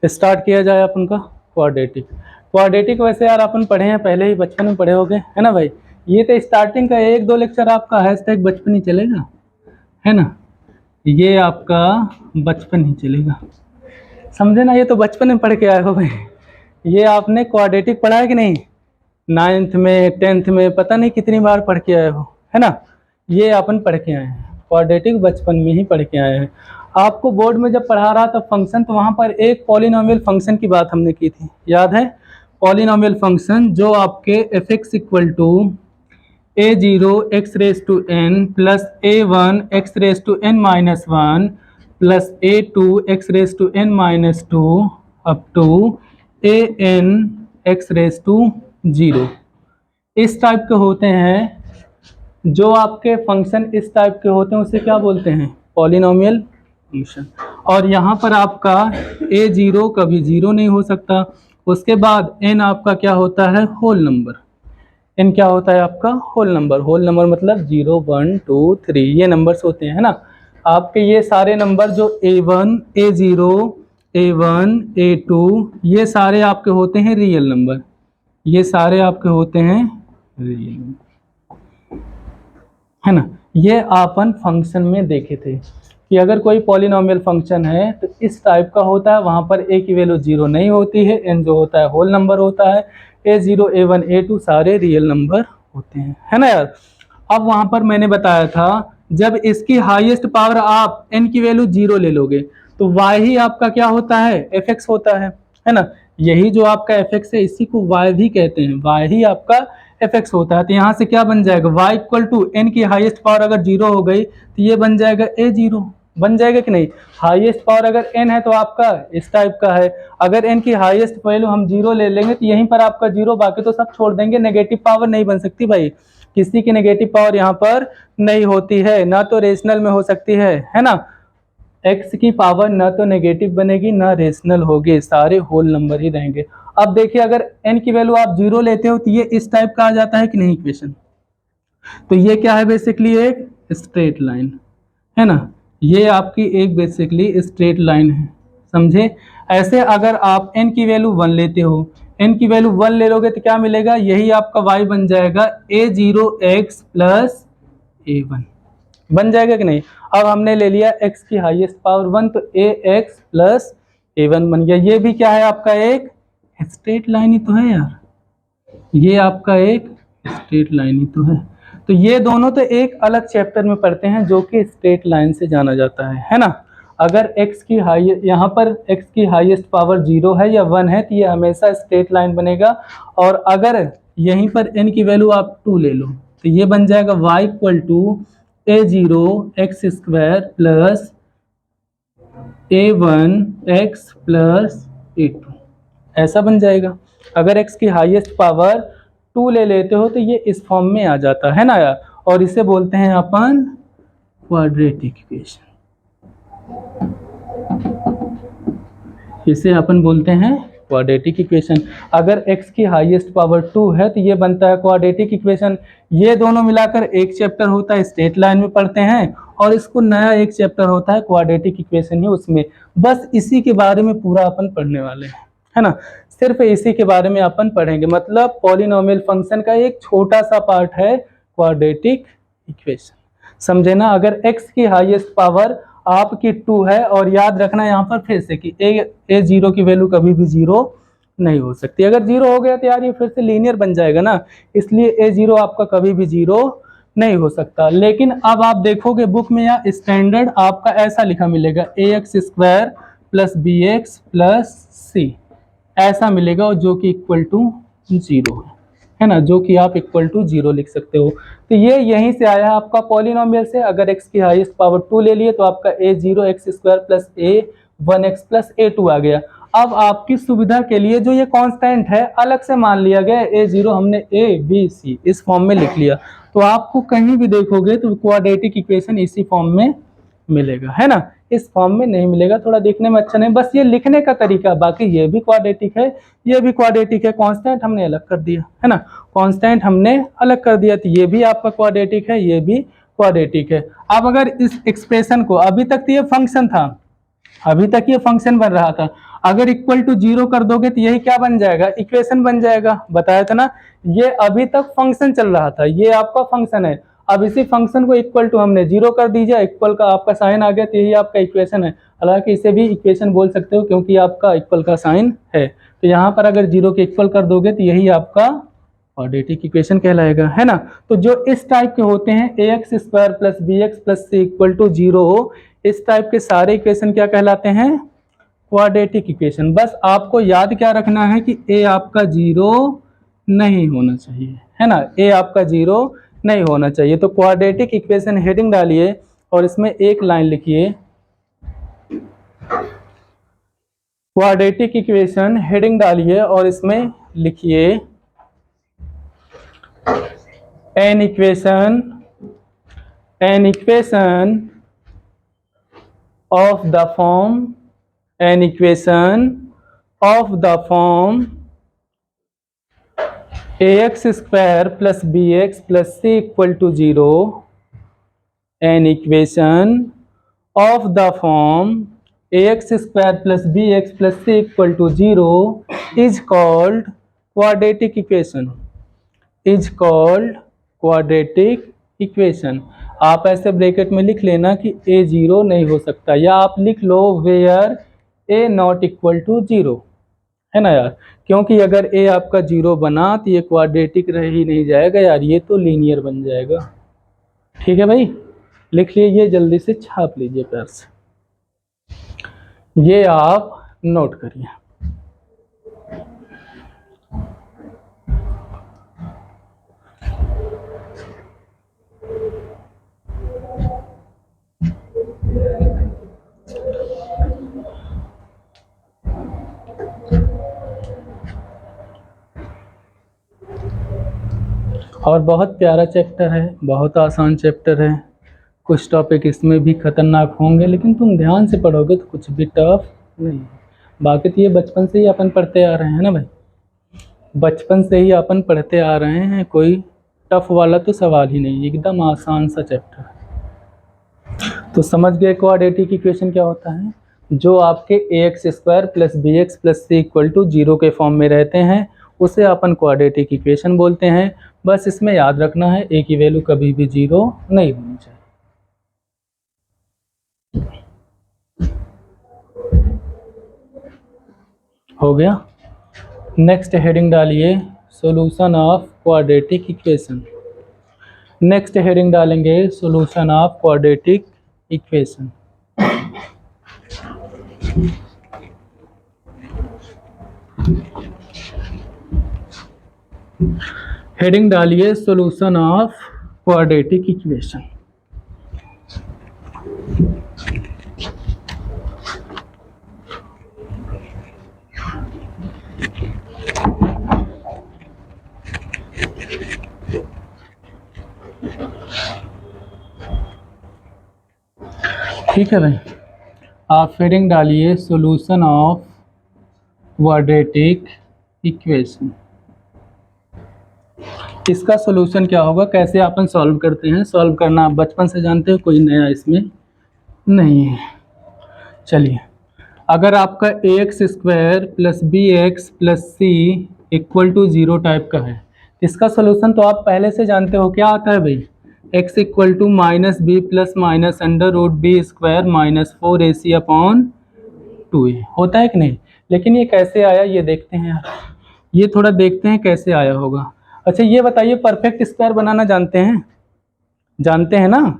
Start किया जाए अपन का क्वाड्रेटिक। क्वाड्रेटिक वैसे यार अपन पढ़े हैं पहले ही, बचपन में पढ़े होंगे, है ना भाई। ये तो स्टार्टिंग का 1-2 लेक्चर आपका हैशटैग बचपन ही चलेगा, है ना। ये आपका बचपन ही चलेगा, समझे ना। ये तो बचपन में पढ़ के आए हो भाई। ये आपने क्वाड्रेटिक पढ़ा है कि नहीं, 9th में 10th में, पता नहीं कितनी बार पढ़ के आए हो, है ना। ये अपन पढ़ के आए हैं, क्वाड्रेटिक बचपन में ही पढ़ के आए हैं। आपको बोर्ड में जब पढ़ा रहा था फंक्शन, तो वहाँ पर एक पॉलिनोमियल फंक्शन की बात हमने की थी, याद है। पॉलिनोमियल फंक्शन जो आपके f x equal to a0 x raise to n plus a1 x raise to n minus 1 plus a2 x raise to n minus 2 up to an x raise to 0, इस type के होते हैं। जो आपके function इस type के होते हैं उसे क्या बोलते हैं, पॉलिनोमियल फंक्शन। और यहाँ पर आपका a0 कभी 0 नहीं हो सकता। उसके बाद n आपका क्या होता है, होल नंबर। n क्या होता है आपका, होल नंबर। होल नंबर मतलब 0 1 2 3 ये नंबर्स होते हैं, है ना। आपके ये सारे नंबर जो a1 a0 a1 a2 ये सारे आपके होते हैं रियल नंबर। ये सारे आपके होते हैं रियल नंबर, है ना। ये अपन फंक्शन में देखे थे कि अगर कोई पॉलिनोमियल फंक्शन है तो इस टाइप का होता है, वहाँ पर a की वैल्यू 0 नहीं होती है, n जो होता है होल नंबर होता है, a0 a1 a2 सारे रियल नंबर होते हैं, है ना यार। अब वहाँ पर मैंने बताया था जब इसकी हाईएस्ट पावर आप n की वैल्यू 0 ले लोगे तो y ही आपका क्या होता है, fx होता है ना। यही जो आपका fx है इसी को y भी कहते हैं, y ही आपका fx होता है। तो यहाँ से क्या बन जाएगा, y इक्वल टू n की हाईएस्ट पावर अगर 0 हो गई तो ये बन जाएगा a0, बन जाएगा कि नहीं। हाईएस्ट पावर अगर n है तो आपका इस टाइप का है, अगर n की हाईएस्ट वैल्यू हम 0 ले लेंगे तो यहीं पर आपका 0, बाकी तो सब छोड़ देंगे। नेगेटिव पावर नहीं बन सकती भाई, किसी की नेगेटिव पावर यहाँ पर नहीं होती है, ना तो रेशनल में हो सकती है ना। x की पावर ना तो नेगेटिव बनेगी ना रेशनल होगी, सारे होल नंबर ही रहेंगे। अब देखिए अगर n की वैल्यू आप 0 लेते हो तो ये इस टाइप का आ जाता है कि नहीं इक्वेशन। तो ये क्या है, बेसिकली एक स्ट्रेट लाइन, है ना। ये आपकी एक बेसिकली स्ट्रेट लाइन है, समझे। ऐसे अगर आप n की वैल्यू 1 लेते हो, n की वैल्यू 1 ले लोगे तो क्या मिलेगा, यही आपका y बन जाएगा a0x प्लस a1, बन जाएगा कि नहीं। अब हमने ले लिया x की हाईएस्ट पावर 1 तो ax प्लस a1 बन गया। ये भी क्या है आपका एक स्ट्रेट लाइन ही तो है यार, ये आपका एक स्ट्रेट लाइन ही तो है। तो ये दोनों तो एक अलग चैप्टर में पढ़ते हैं जो कि स्ट्रेट लाइन से जाना जाता है ना। अगर x की हाई यहाँ पर x की हाईएस्ट पावर 0 है या 1 है तो ये हमेशा स्ट्रेट लाइन बनेगा। और अगर यहीं पर n की वैल्यू आप 2 ले लो तो ये बन जाएगा y equal to a0 x square plus a1 x plus a2, ऐसा बन जाएगा। अगर x की हाईएस्ट पावर 2 ले लेते हो तो ये इस फॉर्म में आ जाता है ना यार, और इसे बोलते हैं अपन क्वाड्रेटिक इक्वेशन। इसे अपन बोलते हैं क्वाड्रेटिक इक्वेशन। अगर x की हाईएस्ट पावर 2 है तो ये बनता है क्वाड्रेटिक इक्वेशन। ये दोनों मिलाकर एक चैप्टर होता है, स्ट्रेट लाइन में पढ़ते हैं, और इसको नया एक चैप्टर होता है क्वाड्रेटिक इक्वेशन ही, उसमें बस इसी के बारे में पूरा अपन पढ़ने वाले हैं, है ना। सिर्फ इसी के बारे में अपन पढ़ेंगे, मतलब पॉलिनोमियल फंक्शन का एक छोटा सा पार्ट है क्वाड्रेटिक इक्वेशन, समझे ना। अगर x की हाईएस्ट पावर आपकी 2 है, और याद रखना यहाँ पर फिर से कि a0 की वैल्यू कभी भी 0 नहीं हो सकती। अगर 0 हो गया तो यार ये फिर से लीनियर बन जाएगा ना, इसलिए a0 आपका कभी भी 0 नहीं हो सकता। लेकिन अब आप देखोगे बुक में या स्टैंडर्ड आपका ऐसा लिखा मिलेगा ax square plus bx plus c, ऐसा मिलेगा, और जो कि इक्वल टू 0 है ना, जो कि आप इक्वल टू 0 लिख सकते हो। तो ये यहीं से आया आपका पॉलिनोमियल से। अगर x की हाईएस्ट पावर 2 ले लिए तो आपका a0 x square plus a1 x plus a2 आ गया। अब आपकी सुविधा के लिए जो ये कांस्टेंट है अलग से मान लिया गया, a0 हमने a b c इस फॉर्म में लिख लिया, तो आपको कहीं भी देखोगे तो क्वाड्रेटिक इक्वेशन इसी फॉर्म में मिलेगा, है ना। इस फॉर्म में नहीं मिलेगा, थोड़ा देखने में अच्छा नहीं, बस ये लिखने का तरीका। बाकी ये भी क्वाड्रेटिक है, ये भी क्वाड्रेटिक है, कांस्टेंट हमने अलग कर दिया, है ना, कांस्टेंट हमने अलग कर दिया, तो ये भी आपका क्वाड्रेटिक है, ये भी क्वाड्रेटिक है। अब अगर इस एक्सप्रेशन को, अभी तक तो ये फंक्शन था, अभी तक ये फंक्शन बन रहा था, अगर इक्वल टू 0 कर दोगे तो यही क्या बन जाएगा, इक्वेशन बन जाएगा। बताया था ना, ये अभी तक फंक्शन चल रहा था, ये आपका फंक्शन है। अब इसी फंक्शन को इक्वल टू हमने 0 कर दीजिए, इक्वल का आपका साइन आ गया, तो यही आपका इक्वेशन है। हालांकि इसे भी इक्वेशन बोल सकते हो क्योंकि आपका इक्वल का साइन है। तो यहाँ पर अगर 0 के इक्वल कर दोगे तो यही आपका क्वाड्रेटिक इक्वेशन कहलाएगा, है ना। तो जो इस टाइप के होते हैं ax square plus b x plus c equal to 0, इस टाइप के सारे इक्वेशन क्या कहलाते हैं, क्वाड्रेटिक इक्वेशन। बस आपको याद क्या रखना है कि a आपका 0 नहीं होना चाहिए, है ना, a आपका 0 नहीं होना चाहिए। तो क्वाड्रेटिक इक्वेशन हेडिंग डालिए और इसमें एक लाइन लिखिए, क्वाड्रेटिक इक्वेशन हेडिंग डालिए और इसमें लिखिए an equation of the form ax square plus bx plus c equal to 0, an equation of the form ax square plus bx plus c equal to 0 is called quadratic equation, is called quadratic equation। आप ऐसे bracket में लिख लेना कि a 0 नहीं हो सकता, या आप लिख लो where a not equal to 0, है ना यार, क्योंकि अगर a आपका 0 बना तो ये क्वाड्रेटिक रह ही नहीं जाएगा यार, ये तो लीनियर बन जाएगा। ठीक है भाई, लिख लीजिए, जल्दी से छाप लीजिए प्यार से, ये आप नोट करिए। और बहुत प्यारा चैप्टर है, बहुत आसान चैप्टर है, कुछ टॉपिक इसमें भी खतरनाक होंगे लेकिन तुम ध्यान से पढ़ोगे तो कुछ भी टफ नहीं। बाकी तो ये बचपन से ही अपन पढ़ते आ रहे हैं ना भाई, बचपन से ही अपन पढ़ते आ रहे हैं, कोई टफ वाला तो सवाल ही नहीं, एकदम आसान सा चैप्टर है। तो समझ गए क्वाड्रेटिक इक्वेशन क्या होता है, जो आपके ax square plus b x plus c equal to 0 के फॉर्म में रहते हैं उसे अपन क्वाड्रेटिक इक्वेशन बोलते हैं। बस इसमें याद रखना है a की वैल्यू कभी भी 0 नहीं होनी चाहिए। हो गया, नेक्स्ट हेडिंग डालिए solution of quadratic equation. Next heading डालेंगे solution of quadratic equation. Heading डालिए सॉल्यूशन ऑफ क्वाड्रेटिक इक्वेशन। ठीक है भाई, आप हेडिंग डालिए सॉल्यूशन ऑफ क्वाड्रेटिक इक्वेशन। इसका सॉल्यूशन क्या होगा, कैसे अपन सॉल्व करते हैं, सॉल्व करना आप बचपन से जानते हो, कोई नया इसमें नहीं है। चलिए, अगर आपका ax square plus b x plus c equal to 0 type का है, इसका सॉल्यूशन तो आप पहले से जानते हो, क्या आता है भाई, x equal to minus b plus minus under root b square minus 4ac upon 2a, होता है कि नहीं। लेकिन ये कैसे आया ये देखते हैं यार, ये थोड़ा देखते हैं कैसे आया होगा। अच्छा ये बताइए, परफेक्ट स्क्वायर बनाना जानते हैं, जानते हैं ना,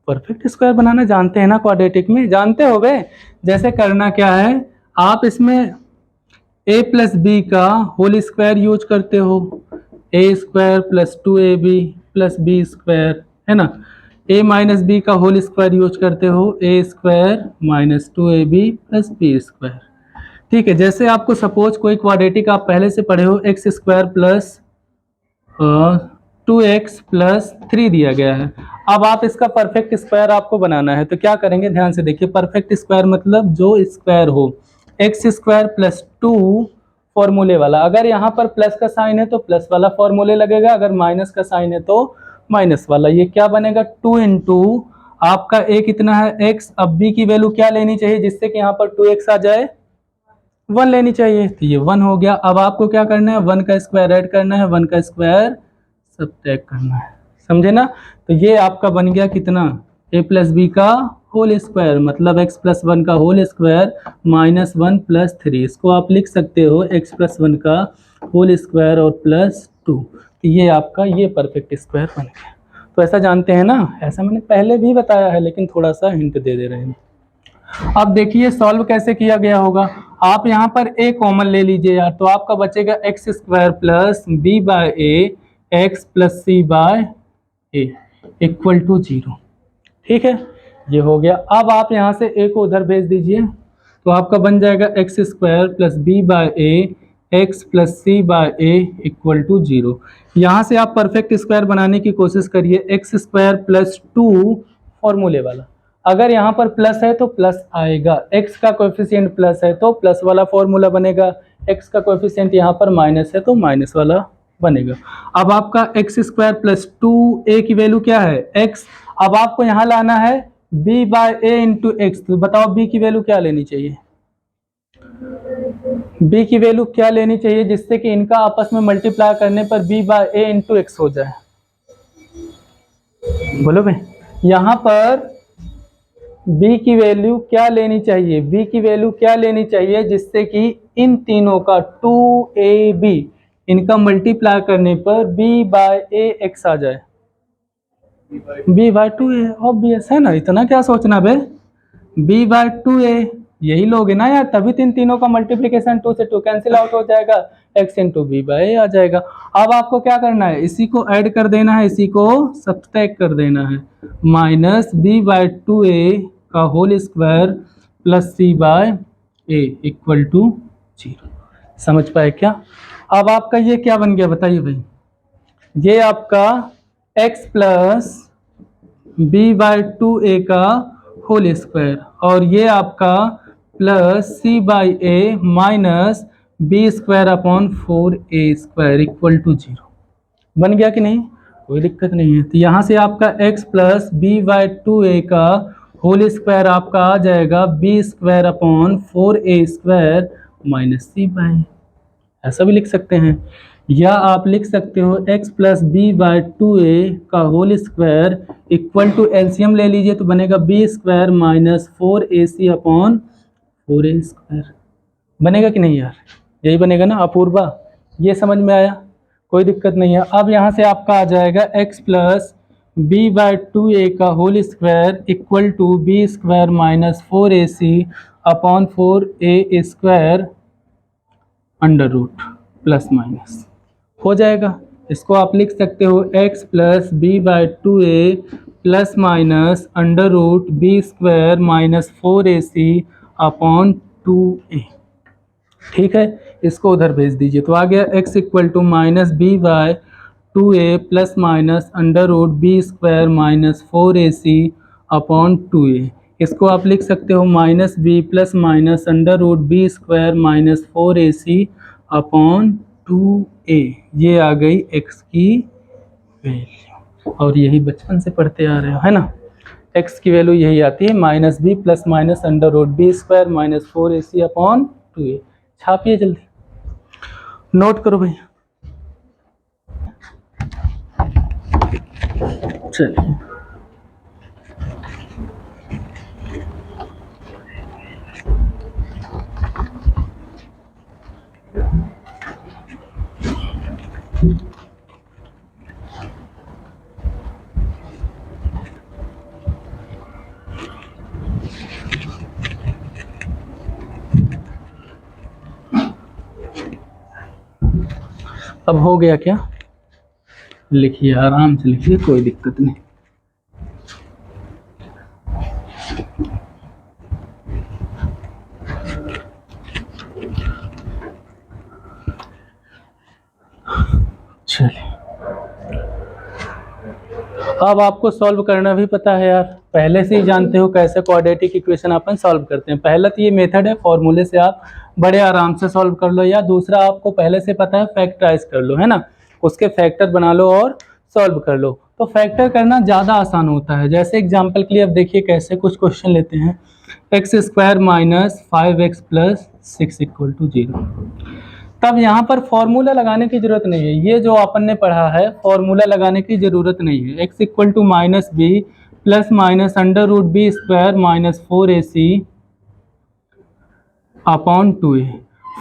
परफेक्ट स्क्वायर बनाना जानते हैं ना, क्वाड्रेटिक में जानते हो गए। जैसे करना क्या है, आप इसमें a प्लस बी का होल स्क्वायर यूज करते हो, a square plus 2ab plus b square, है ना, a माइनस बी का होल स्क्वायर यूज करते हो, a square minus 2ab plus b square. ठीक है, जैसे आपको सपोज कोई क्वाड्रेटिक आप पहले से पढ़े हो, x square plus 2x plus 3 दिया गया है। अब आप इसका परफेक्ट स्क्वायर आपको बनाना है, तो क्या करेंगे, ध्यान से देखिए, परफेक्ट स्क्वायर मतलब जो स्क्वायर हो, एक्स स्क्वायर प्लस 2 फॉर्मूले वाला, अगर यहाँ पर प्लस का साइन है तो प्लस वाला फॉर्मूले लगेगा, अगर माइनस का साइन है तो माइनस वाला। ये क्या बनेगा, 2 इंटू आपका a कितना है x, अब b की वैल्यू क्या लेनी चाहिए जिससे कि यहाँ पर 2x आ जाए, 1 लेनी चाहिए, तो ये 1 हो गया। अब आपको क्या करना है, 1 का स्क्वायर ऐड करना है, 1 का स्क्वायर सब्ट्रैक्ट करना है, समझे ना। तो ये आपका बन गया कितना, a प्लस बी का होल स्क्वायर, मतलब x प्लस 1 का होल स्क्वायर माइनस 1 प्लस 3। इसको आप लिख सकते हो x प्लस 1 का होल स्क्वायर और प्लस 2। तो ये आपका ये परफेक्ट स्क्वायर बन गया। तो ऐसा जानते हैं ना, ऐसा मैंने पहले भी बताया है लेकिन थोड़ा सा हिंट दे रहे हैं। अब देखिए सॉल्व कैसे किया गया होगा। आप यहाँ पर a कॉमन ले लीजिए यार, तो आपका बचेगा x square plus b by a x plus c by a equal to 0। ठीक है, ये हो गया। अब आप यहाँ से a को उधर भेज दीजिए, तो आपका बन जाएगा x square plus b by a x plus c by a equal to 0। यहाँ से आप परफेक्ट स्क्वायर बनाने की कोशिश करिए, एक्स स्क्वायर प्लस 2 फॉर्मूले वाला, अगर यहाँ पर प्लस है तो प्लस आएगा, x का कोएफिशिएंट प्लस है तो प्लस वाला फॉर्मूला बनेगा, x का कोएफिशिएंट यहाँ पर माइनस है तो माइनस वाला बनेगा। अब आपका एक्स स्क्वायर प्लस 2a की वैल्यू क्या है x। अब आपको यहाँ लाना है b बाय ए इंटू एक्स, तो बताओ b की वैल्यू क्या लेनी चाहिए, b की वैल्यू क्या लेनी चाहिए जिससे कि इनका आपस में मल्टीप्लाई करने पर b बाय ए इंटू एक्स हो जाए, बोलो भाई। यहाँ पर b की वैल्यू क्या लेनी चाहिए, b की वैल्यू क्या लेनी चाहिए जिससे कि इन तीनों का 2ab इनका मल्टीप्लाई करने पर b बाय ए एक्स आ जाए, b बाय 2a ऑब्वियस है ना, इतना क्या सोचना बे, b बाय 2a यही लोगे ना यार, तभी तीनों का मल्टीप्लिकेशन 2 से 2 कैंसिल आउट हो जाएगा, x इंटू बी बाय ए आ जाएगा। अब आपको क्या करना है, इसी को ऐड कर देना है, इसी को सब्ट्रैक्ट कर देना है, माइनस बी बाय 2a का whole square plus c by a equal to 0। समझ पाए क्या। अब आपका ये क्या बन गया बताइए भाई, ये आपका x plus b by 2a का होल स्क्वायर और ये आपका plus c by a minus b square upon 4a square equal to 0 बन गया कि नहीं, कोई दिक्कत नहीं है। तो यहाँ से आपका x plus b by 2a का होल स्क्वायर आपका आ जाएगा b square upon 4a square minus c by, ऐसा भी लिख सकते हैं, या आप लिख सकते हो x plus b by 2a का whole square equal to LCM ले लीजिए तो बनेगा b square minus 4ac upon 4a square, बनेगा कि नहीं यार, यही बनेगा ना अपूर्वा, ये समझ में आया, कोई दिक्कत नहीं है। अब यहाँ से आपका आ जाएगा x plus b by 2a का whole square equal to b square minus 4ac upon 4a square under root plus minus हो जाएगा। इसको आप लिख सकते हो x plus b by 2a plus minus under root b square minus 4ac upon 2a। ठीक है, इसको उधर भेज दीजिए, तो आ गया x equal to minus b by 2a plus minus under root b square minus 4ac upon 2a। इसको आप लिख सकते हो minus b plus minus under root b square minus 4ac upon 2a। ये आ गई x की वैल्यू, और यही बचपन से पढ़ते आ रहे हो है ना, x की वैल्यू यही आती है minus b plus minus under root b square minus 4ac upon 2a। छापिए जल्दी, नोट करो भाई। चलिए अब हो गया क्या, लिखिए आराम से लिखिए, कोई दिक्कत नहीं। चलिए अब आपको सॉल्व करना भी पता है यार, पहले से ही जानते हो कैसे क्वाड्रेटिक इक्वेशन अपन सॉल्व करते हैं। पहला तो ये मेथड है, फॉर्मूले से आप बड़े आराम से सॉल्व कर लो, या दूसरा आपको पहले से पता है फैक्टराइज कर लो, है ना, उसके फैक्टर बना लो और सॉल्व कर लो। तो फैक्टर करना ज़्यादा आसान होता है। जैसे एग्जाम्पल के लिए अब देखिए कैसे कुछ क्वेश्चन लेते हैं। X square minus 5x plus 6 equal to 0। तब यहाँ पर फॉर्मूला लगाने की जरूरत नहीं है, ये जो अपन ने पढ़ा है फॉर्मूला लगाने की जरूरत नहीं है। X equal to minus b plus minus under root b square minus 4ac upon 2a।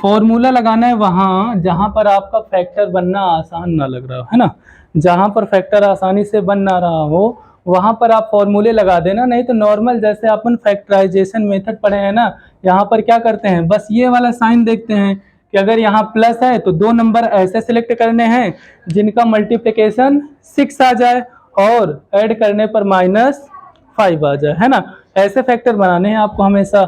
Formula लगाना है वहाँ जहाँ पर आपका फैक्टर बनना आसान ना लग रहा है ना, जहाँ पर फैक्टर आसानी से बन ना रहा हो वहाँ पर आप फॉर्मूले लगा देना। नहीं तो नॉर्मल जैसे अपन फैक्टराइजेशन मेथड पढ़े हैं ना, यहाँ पर क्या करते हैं, बस ये वाला साइन देखते हैं कि अगर यहाँ प्लस है तो दो नंबर ऐसे सिलेक्ट करने हैं जिनका मल्टीप्लिकेशन 6 आ जाए और ऐड करने पर -5 आ जाए, है ना। ऐसे फैक्टर बनाने हैं आपको हमेशा।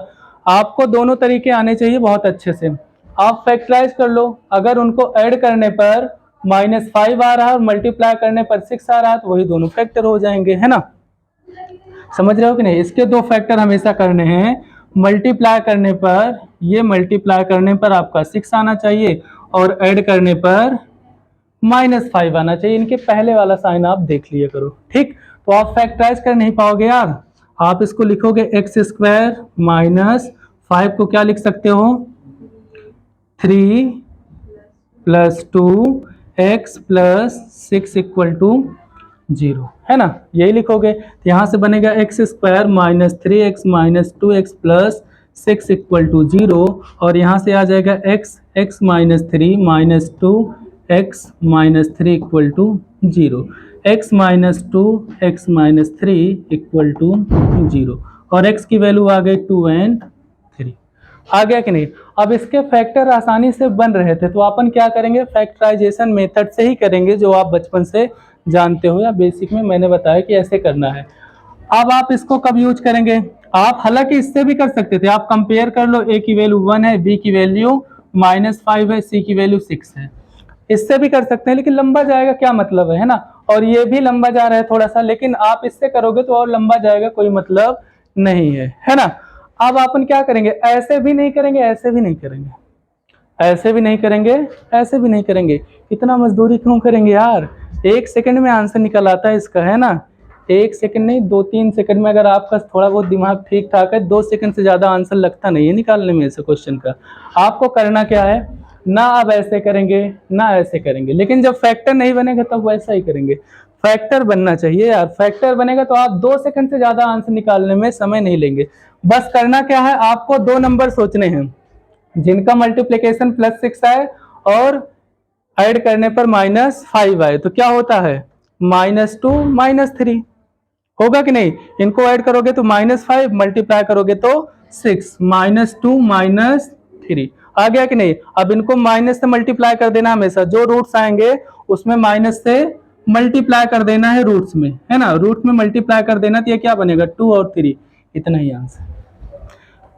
आपको दोनों तरीके आने चाहिए बहुत अच्छे से। आप फैक्टराइज कर लो, अगर उनको ऐड करने पर -5 आ रहा है और मल्टीप्लाई करने पर 6 आ रहा है तो वही दोनों फैक्टर हो जाएंगे, है ना। समझ रहे हो कि नहीं। इसके दो फैक्टर हमेशा करने हैं। मल्टीप्लाई करने पर, ये मल्टीप्लाई करने पर आपका 6 आना चाहिए और ऐड करने पर -5 आना चाहिए। इनके पहले वाला साइन आप देख लिया करो, ठीक। तो आप फैक्टराइज कर नहीं पाओगे यार। आप इसको लिखोगे एक्स स्क्वायर माइनस 5 को क्या लिख सकते हो, 3 plus 2x plus 6 equal to 0, है ना। यही लिखोगे तो यहाँ से बनेगा x square minus 3x minus 2x plus 6 equal to 0 और यहाँ से आ जाएगा x minus 3 minus 2x minus 3 equal to 0, x minus 2 x minus 3 equal to 0 और x की वैल्यू आ गई 2 और 3। आ गया कि नहीं। अब इसके फैक्टर आसानी से बन रहे थे तो अपन क्या करेंगे, फैक्टराइजेशन मेथड से ही करेंगे जो आप बचपन से जानते हो या बेसिक में मैंने बताया कि ऐसे करना है। अब आप इसको कब यूज करेंगे, आप हालांकि इससे भी कर सकते थे। आप कंपेयर कर लो, a की वैल्यू 1 है, b की वैल्यू -5 है, c की वैल्यू 6 है। इससे भी कर सकते हैं लेकिन लंबा जाएगा, क्या मतलब है ना। और ये भी लंबा जा रहा है थोड़ा सा, लेकिन आप इससे करोगे तो और लंबा जाएगा, कोई मतलब नहीं है ना। अब अपन क्या करेंगे, ऐसे भी नहीं करेंगे, ऐसे भी नहीं करेंगे, ऐसे भी नहीं करेंगे, ऐसे भी नहीं करेंगे। इतना मजदूरी क्यों करेंगे यार, 1 सेकंड में आंसर निकल आता है इसका, है ना। 1 सेकंड नहीं, 2-3 सेकंड में अगर आपका थोड़ा बहुत दिमाग ठीक ठाक है, 2 सेकंड से ज्यादा आंसर लगता नहीं है निकालने में ऐसे क्वेश्चन का। आपको करना क्या है ना, अब ऐसे करेंगे ना ऐसे करेंगे, लेकिन जब फैक्टर नहीं बनेगा तब वैसा ही करेंगे। फैक्टर बनना चाहिए यार, फैक्टर बनेगा तो आप 2 सेकंड से ज्यादा आंसर निकालने में समय नहीं लेंगे। बस करना क्या है, आपको दो नंबर सोचने हैं जिनका मल्टीप्लिकेशन +6 आए और ऐड करने पर -5 आए। तो क्या होता है, -2 -3 होगा कि नहीं। इनको ऐड करोगे तो -5, मल्टीप्लाई करोगे तो 6, -2 -3 आ गया कि नहीं। अब इनको माइनस से मल्टीप्लाई कर देना, हमेशा जो रूट्स आएंगे उसमें माइनस से मल्टीप्लाई कर देना है रूट्स में, है ना। रूट में मल्टीप्लाई कर देना तो ये क्या बनेगा 2 और 3, इतना ही आंसर।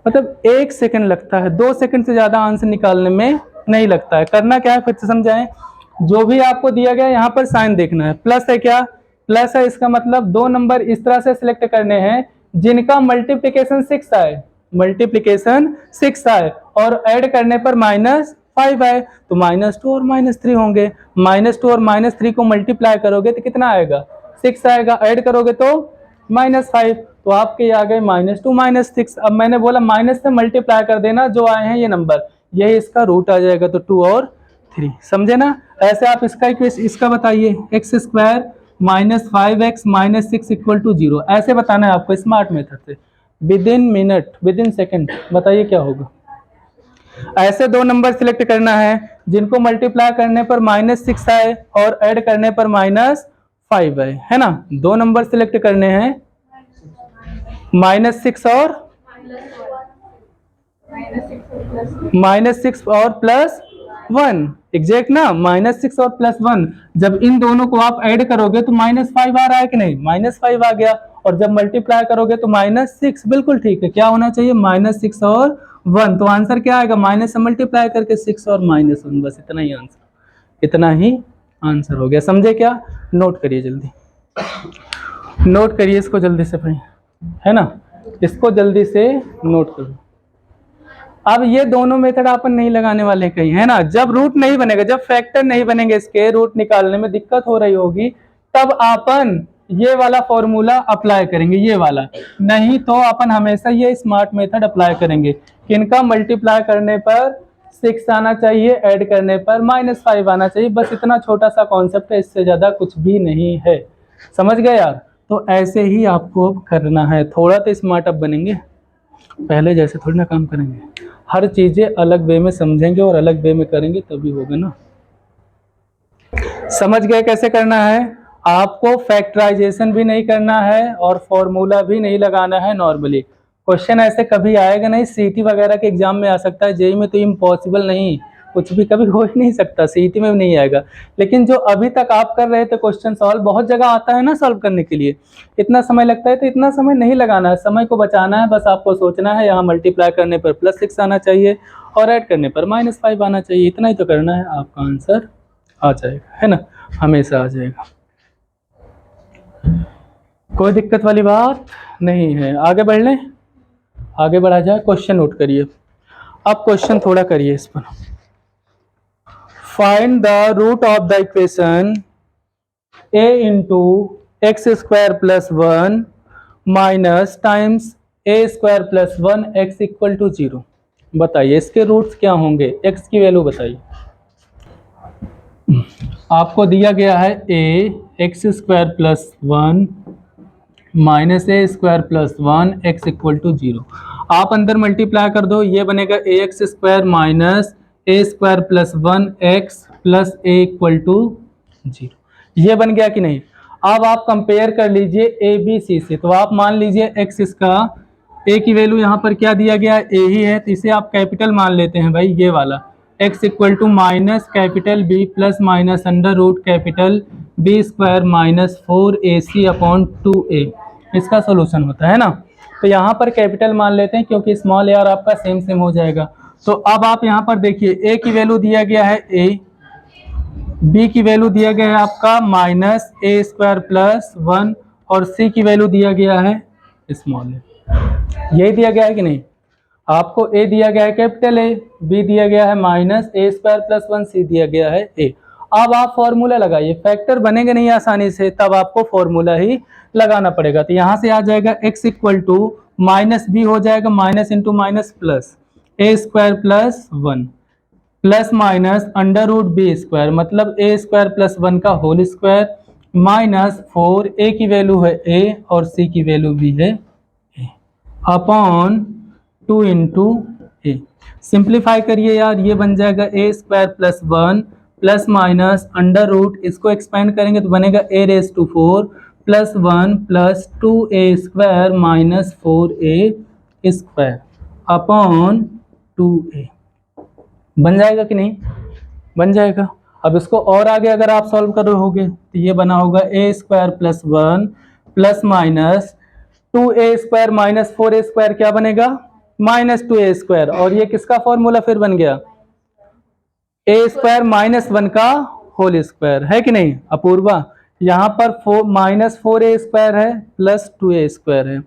मतलब 1 सेकंड लगता है, 2 सेकंड से ज्यादा आंसर निकालने में नहीं लगता है। करना क्या है फिर से समझाएं, जो भी आपको दिया गया यहाँ पर साइन देखना है। प्लस है, क्या प्लस है, इसका मतलब दो नंबर इस तरह से सिलेक्ट करने हैं जिनका मल्टीप्लिकेशन 6 आए, मल्टीप्लिकेशन 6 आए और ऐड करने पर -5 आए। तो -2 और -3 होंगे। -2 और -3 को मल्टीप्लाई करोगे तो कितना आएगा, 6 आएगा। ऐड करोगे तो -5, तो आपके आ गए -2 -6। अब मैंने बोला माइनस से मल्टीप्लाई कर देना, जो आए हैं ये नंबर, यही इसका रूट आ जाएगा, तो 2 और 3, समझे ना। ऐसे आप इसका बताइए, x square -5x -6 equal to 0, ऐसे बताना है आपको स्मार्ट मेथड से, with in minute, with in second. बताइए क्या होगा। ऐसे दो नंबर सिलेक्ट करना है जिनको मल्टीप्लाई करने पर -6 आए और ऐड करने पर -5 आए, है ना। दो नंबर सिलेक्ट करने हैं, -6 और +1, एग्जैक्ट ना, -6 और +1। जब इन दोनों को आप ऐड करोगे तो -5 आ रहा है कि नहीं, -5 आ गया। और जब मल्टीप्लाई करोगे तो -6, बिल्कुल ठीक है। क्या होना चाहिए, -6 और 1, तो आंसर क्या आएगा, माइनस से मल्टीप्लाई करके 6 और -1, बस इतना ही आंसर, इतना ही आंसर हो गया। समझे क्या, नोट करिए जल्दी, नोट करिए इसको जल्दी से भाई, है ना, इसको जल्दी से नोट करो। अब ये दोनों मेथड अपन नहीं लगाने वाले कहीं, है ना। जब रूट नहीं बनेगा, जब फैक्टर नहीं बनेंगे, इसके रूट निकालने में दिक्कत हो रही होगी, तब अपन ये वाला फॉर्मूला अप्लाई करेंगे, ये वाला, नहीं तो अपन हमेशा ये स्मार्ट मेथड अप्लाई करेंगे कि इनका मल्टीप्लाई करने पर 6 आना चाहिए, ऐड करने पर -5 आना चाहिए। बस इतना छोटा सा कॉन्सेप्ट है, इससे ज़्यादा कुछ भी नहीं है। समझ गए यार? तो ऐसे ही आपको करना है, थोड़ा तो स्मार्ट अप बनेंगे, पहले जैसे थोड़ी ना काम करेंगे। हर चीज़ें अलग वे में समझेंगे और अलग वे में करेंगे तभी होगा ना। समझ गए कैसे करना है? आपको फैक्टराइजेशन भी नहीं करना है और फॉर्मूला भी नहीं लगाना है नॉर्मली। क्वेश्चन ऐसे कभी आएगा नहीं, सीईटी वगैरह के एग्जाम में आ सकता है, जेईई में तो इम्पॉसिबल नहीं, कुछ भी कभी हो ही नहीं सकता, सीईटी में भी नहीं आएगा। लेकिन जो अभी तक आप कर रहे थे क्वेश्चन सॉल्व, बहुत जगह आता है ना सॉल्व करने के लिए, इतना समय लगता है, तो इतना समय नहीं लगाना है, समय को बचाना है। बस आपको सोचना है यहाँ मल्टीप्लाई करने पर +6 आना चाहिए और ऐड करने पर -5 आना चाहिए, इतना ही तो करना है, आपका आंसर आ जाएगा, है ना, हमेशा आ जाएगा। कोई दिक्कत वाली बात नहीं है। आगे बढ़ लें, आगे बढ़ा जाए। क्वेश्चन नोट करिए, अब क्वेश्चन थोड़ा करिए इस पर। Find the root of the equation a into x square plus 1 minus times a square plus 1 x equal to 0। बताइए इसके रूट्स क्या होंगे, x की वैल्यू बताइए। आपको दिया गया है a x square plus 1 minus a square plus 1 x equal to 0। आप अंदर मल्टीप्लाई कर दो, ये बनेगा a x square minus a square plus 1 x plus a equal to 0। ये बन गया कि नहीं? अब आप कंपेयर कर लीजिए ए बी सी से, तो आप मान लीजिए x इसका a की वैल्यू यहाँ पर क्या दिया गया a ही है, तो इसे आप कैपिटल मान लेते हैं भाई, ये वाला x equal to minus capital b plus minus under root capital b square minus 4ac upon 2a, इसका सोल्यूशन होता है ना। तो यहाँ पर कैपिटल मान लेते हैं क्योंकि स्मॉल a और आपका सेम सेम हो जाएगा। तो अब आप यहाँ पर देखिए a की वैल्यू दिया गया है a, b की वैल्यू दिया गया है आपका माइनस ए स्क्वायर प्लस 1 और c की वैल्यू दिया गया है स्मॉल a। यही दिया गया है कि नहीं? आपको a दिया गया है कैपिटल A, b दिया गया है minus a square plus 1, c दिया गया है a। अब आप फॉर्मूला लगाइए, फैक्टर बनेंगे नहीं आसानी से, तब आपको फॉर्मूला ही लगाना पड़ेगा। तो यहाँ से आ जाएगा x equal to minus b हो जाएगा minus into minus plus a square plus 1 plus minus under root b square, मतलब ए स्क्वायर प्लस 1 का होल स्क्वायर माइनस 4, ए की वैल्यू है a और c की वैल्यू भी है a upon 2 into a. Simplify करिए यार, ये बन जाएगा a square plus 1 plus minus under root, इसको एक्सपेंड करेंगे तो बनेगा a raise to 4 plus 1 plus 2a square minus 4a square upon 2a। बन जाएगा कि नहीं? बन जाएगा। अब इसको और आगे अगर आप सॉल्व कर रहे होगे तो ये बना होगा a square plus 1 plus minus 2a square minus 4a square, क्या बनेगा? Minus 2a square. और ये किसका फॉर्मूला फिर बन गया? a स्क्वायर माइनस 1 का होल स्क्वायर, है कि नहीं अपूर्वा? यहाँ पर माइनस 4a स्क्वायर है प्लस 2a स्क्वायर है,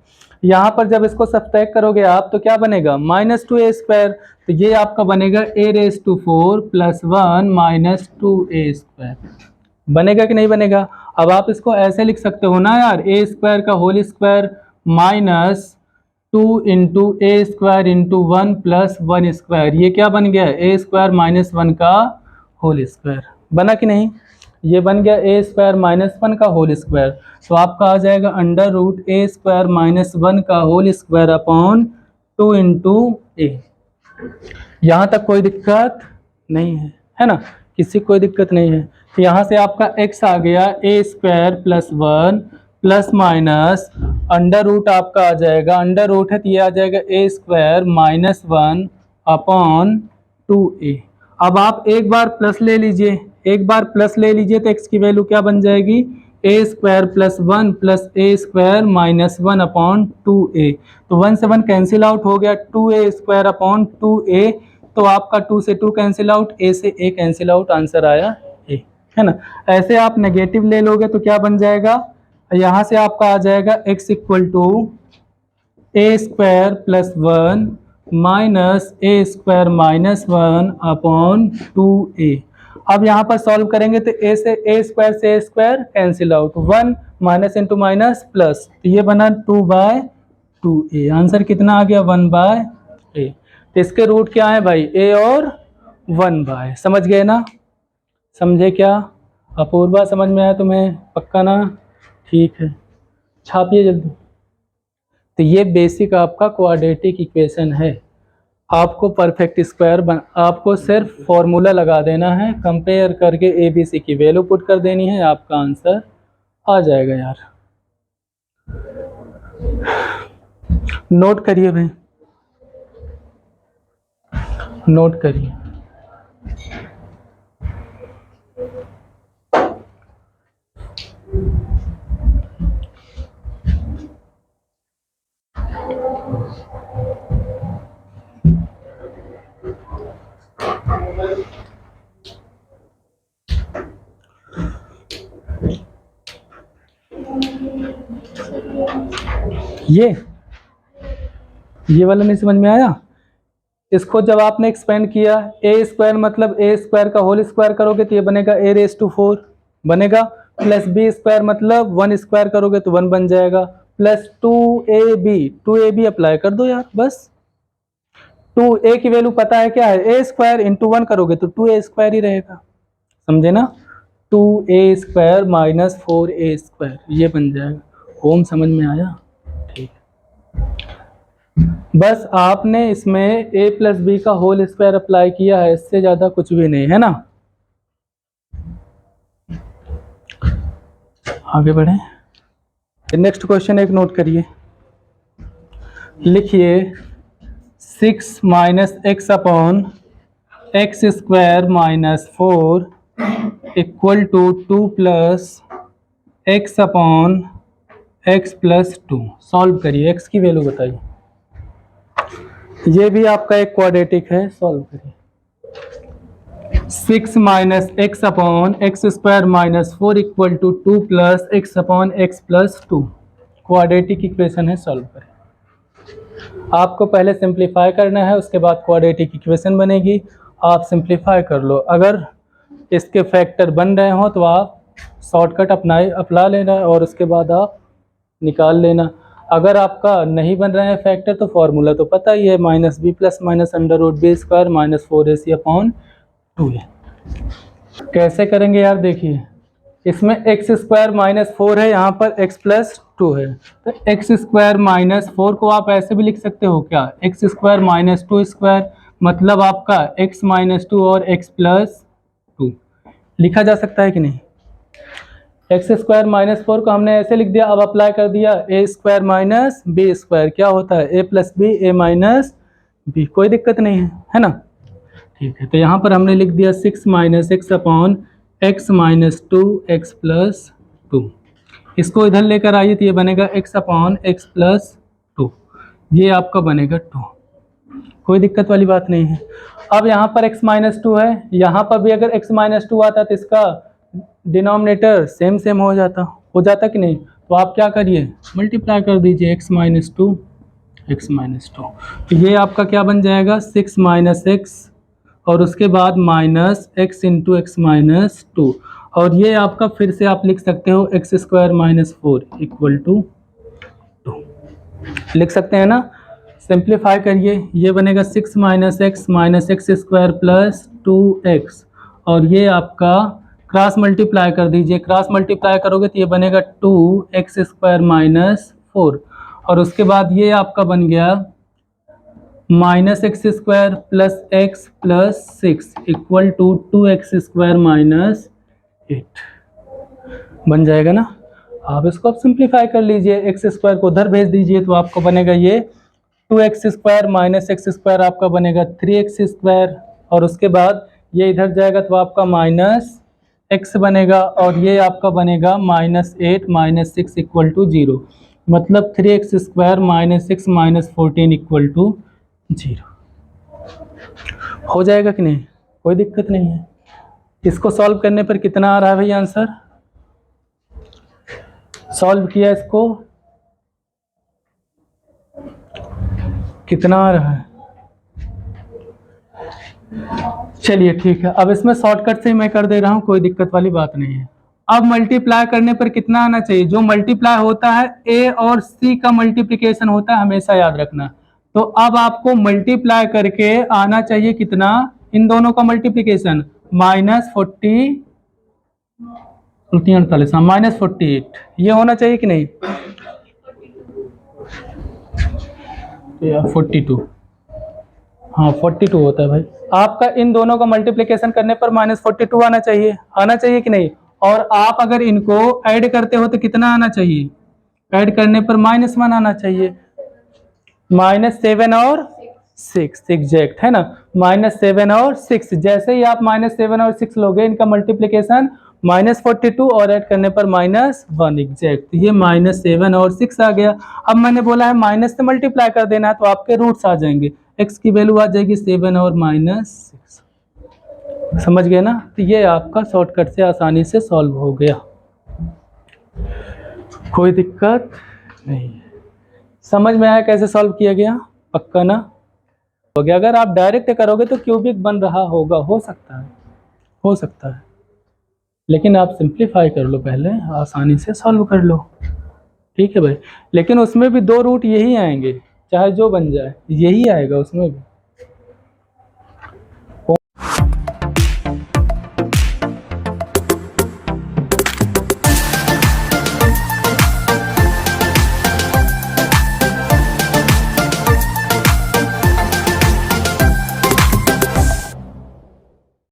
यहाँ पर जब इसको सब्ट्रैक्ट करोगे आप तो क्या बनेगा? Minus 2a square. तो ये आपका बनेगा a raise to 4 plus 1 minus 2a square. बनेगा कि नहीं बनेगा? अब आप इसको ऐसे लिख सकते हो ना यार, a स्क्वायर का होल स्क्वायर माइनस 2 इंटू ए स्क्वायर इंटू 1 प्लस 1 स्क्वायर, ये क्या बन गया? ए स्क्वायर माइनस 1 का होल स्क्वायर। बना कि नहीं? ये बन गया ए स्क्वायर माइनस 1 का होल स्क्वायर। तो आपका आ जाएगा अंडर रूट ए स्क्वायर माइनस 1 का होल स्क्वायर अपॉन 2 इंटू ए। यहाँ तक कोई दिक्कत नहीं है, है ना? किसी कोई दिक्कत नहीं है। तो यहाँ से आपका x आ गया a square plus 1 plus minus under root आपका आ जाएगा, अंडर रूट है तो ये आ जाएगा a square minus 1 upon 2a। अब आप एक बार प्लस ले लीजिए, एक बार प्लस ले लीजिए तो x की वैल्यू क्या बन जाएगी? ए square plus 1 plus a square minus 1 upon 2a। तो 1 से 1 कैंसिल आउट हो गया, 2a स्क्वायर अपॉन 2a। तो आपका 2 से 2 कैंसिल आउट, a से a कैंसिल आउट, आंसर आया a, है ना? ऐसे आप नेगेटिव ले लोगे तो क्या बन जाएगा? यहाँ से आपका आ जाएगा x equal to a square plus 1 minus a square minus 1 upon 2a। अब यहाँ पर सॉल्व करेंगे तो ए से a square cancel out, 1 minus into minus plus, तो ये बना 2/2a। आंसर कितना आ गया? 1/a। तो इसके रूट क्या है भाई? a और 1/। समझ गए ना? समझे क्या? अपूर्वा समझ में आया तुम्हें? पक्का ना? ठीक है, छापिए जल्दी। तो ये बेसिक आपका क्वाड्रेटिक इक्वेशन है। आपको परफेक्ट स्क्वायर आपको सिर्फ फॉर्मूला लगा देना है, कंपेयर करके ए बी सी की वैल्यू पुट कर देनी है, आपका आंसर आ जाएगा यार। नोट करिए भाई, नोट करिए। ये वाला नहीं समझ में आया? इसको जब आपने एक्सपेंड किया, ए स्क्वायर मतलब ए स्क्वायर का होल स्क्वायर करोगे तो ये बनेगा a⁴ बनेगा, प्लस बी स्क्वायर मतलब 1 स्क्वायर करोगे तो 1 बन जाएगा, प्लस 2ab अप्लाई कर दो यार बस। 2a की वैल्यू पता है क्या है? a स्क्वायर इंटू 1 करोगे तो 2a स्क्वायर ही रहेगा, समझे ना? 2a square minus 4a square ये बन जाएगा। होम समझ में आया? ठीक, बस आपने इसमें a प्लस बी का होल स्क्वायर अप्लाई किया है, इससे ज्यादा कुछ भी नहीं है ना। आगे बढ़े, नेक्स्ट क्वेश्चन एक नोट करिए, लिखिए 6 minus x upon x square minus 4 equal to 2 plus x upon x plus 2। Solve करिए, एक्स की वैल्यू बताइए। ये भी आपका एक क्वाड्रेटिक है, सॉल्व करिए। 6 minus x upon x square minus 4 equal to 2 plus x upon x plus 2, quadratic equation है, सॉल्व करें। आपको पहले सिंप्लीफाई करना है, उसके बाद क्वाड्रेटिक इक्वेशन बनेगी। आप सिंप्लीफाई कर लो, अगर इसके फैक्टर बन रहे हो तो आप शॉर्टकट अपना लेना और उसके बाद आप निकाल लेना। अगर आपका नहीं बन रहे हैं फैक्टर तो फॉर्मूला तो पता ही है, minus b plus minus under root b square minus 4ac upon 2a। कैसे करेंगे यार? देखिए, इसमें एक्स स्क्वायर माइनस 4 है, यहाँ पर एक्स प्लस 2 है, तो एक्स स्क्वायर माइनस 4 को आप ऐसे भी लिख सकते हो क्या? एक्स स्क्वायर माइनस 2 स्क्वायर मतलब आपका एक्स माइनस 2 और एक्स प्लस 2 लिखा जा सकता है कि नहीं? एक्स स्क्वायर माइनस 4 को हमने ऐसे लिख दिया, अब अप्लाई कर दिया ए स्क्वायर माइनस बी स्क्वायर, क्या होता है? ए प्लस बी, ए माइनस बी, कोई दिक्कत नहीं है ना? ठीक है, तो यहाँ पर हमने लिख दिया 6 minus x upon x minus 2 x plus 2। इसको इधर लेकर आइए तो ये बनेगा एक्स अपॉन एक्स प्लस 2, ये आपका बनेगा 2, कोई दिक्कत वाली बात नहीं है। अब यहाँ पर x माइनस 2 है, यहाँ पर भी अगर x माइनस 2 आता तो इसका डिनोमिनेटर सेम हो जाता कि नहीं? तो आप क्या करिए, मल्टीप्लाई कर दीजिए x माइनस 2 तो ये आपका क्या बन जाएगा? 6 माइनस एक्स और उसके बाद minus x into x minus 2, और ये आपका फिर से आप लिख सकते हो x square minus 4 equal to 2, लिख सकते हैं ना? सिंप्लीफाई करिए, ये बनेगा 6 minus x square plus 2x, और ये आपका क्रॉस मल्टीप्लाई कर दीजिए, क्रॉस मल्टीप्लाई करोगे तो ये बनेगा 2x स्क्वायर माइनस 4, और उसके बाद ये आपका बन गया minus x square plus x plus 6 equal to 2x square minus 8 बन जाएगा ना? आप इसको अब सिंप्लीफाई कर लीजिए, एक्स स्क्वायर को उधर भेज दीजिए तो आपको बनेगा ये 2x square minus x square आपका बनेगा 3x स्क्वायर, और उसके बाद ये इधर जाएगा तो आपका माइनस x बनेगा, और ये आपका बनेगा माइनस 8 माइनस 6 इक्वल टू 0, मतलब 3x square minus 6 minus 14 equal to 0। हो जाएगा कि नहीं? कोई दिक्कत नहीं है। इसको सॉल्व करने पर कितना आ रहा है भाई आंसर? सॉल्व किया इसको, कितना आ रहा है? चलिए ठीक है, अब इसमें शॉर्टकट से ही मैं कर दे रहा हूँ, कोई दिक्कत वाली बात नहीं है। अब मल्टीप्लाई करने पर कितना आना चाहिए? जो मल्टीप्लाई होता है ए और सी का मल्टीप्लिकेशन होता है, हमेशा याद रखना। तो अब आपको मल्टीप्लाई करके आना चाहिए कितना? इन दोनों का मल्टीप्लिकेशन -40 48 -48, ये होना चाहिए कि नहीं? 42, हाँ 42 होता है भाई। आपका इन दोनों का मल्टीप्लिकेशन करने पर -42 आना चाहिए कि नहीं? और आप अगर इनको ऐड करते हो तो कितना आना चाहिए? ऐड करने पर -1 आना चाहिए। -7 और 6 एग्जैक्ट है ना, -7 और 6। जैसे ही आप -7 और 6 लोगे, इनका मल्टीप्लिकेशन -42 और ऐड करने पर -1 एग्जैक्ट, ये -7 और 6 आ गया। अब मैंने बोला है माइनस से मल्टीप्लाई कर देना है, तो आपके रूट्स आ जाएंगे, x की वैल्यू आ जाएगी 7 और -6। समझ गए ना? तो ये आपका शॉर्टकट से आसानी से सॉल्व हो गया, कोई दिक्कत नहीं है। समझ में आया कैसे सॉल्व किया गया? पक्का ना हो गया? अगर आप डायरेक्ट करोगे तो क्यूबिक बन रहा होगा, हो सकता है, लेकिन आप सिंप्लीफाई कर लो पहले, आसानी से सॉल्व कर लो। ठीक है भाई, लेकिन उसमें भी 2 रूट यही आएंगे, चाहे जो बन जाए यही आएगा उसमें भी।